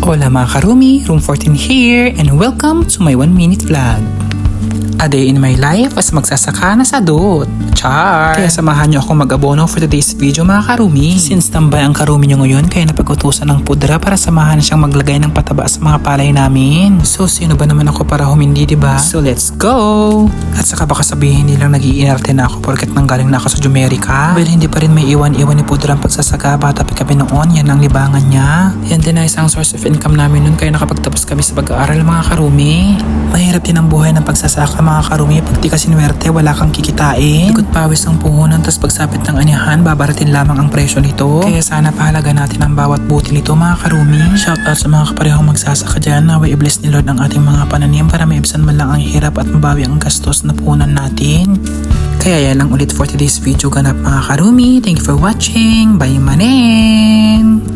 Hola mga karumi, Room 14 here and welcome to my 1-minute vlog. A day in my life as magsasaka na sa dot. Char! Kaya samahan niyo akong mag-abono for today's video mga karumi. Since tambay ang karumi niyo ngayon, kaya napag-utusan ng pudra para samahan siyang maglagay ng pataba sa mga palay namin. So sino ba naman ako para humindi, diba? So let's go! At saka baka sabihin nilang nag-iinarte na ako porket nanggaling na ako sa Jumerica. Well, hindi pa rin may iwan-iwan ni pudra ang pagsasaka. Bata pa kami noon, yan ang libangan niya. Yan din ay isang source of income namin noon, kaya nakapagtapos kami sa pag-aaral mga karumi. Mahirap din ang buhay ng pagsasaka mga karumi. Pag di ka sinuwerte, wala kang kikitain. Ikot pawis ang puhunan, tas pagsapit ng anihan, babaratin lamang ang presyo nito. Kaya sana pahalaga natin ang bawat butil nito mga karumi. Shoutout sa mga kaparehong magsasaka dyan. Naway i-bless ni Lord ang ating mga pananim para maibsan man lang ang hirap at mabawi ang gastos na puhunan natin. Kaya yan lang ulit for today's video ganap mga karumi. Thank you for watching. Bye manen!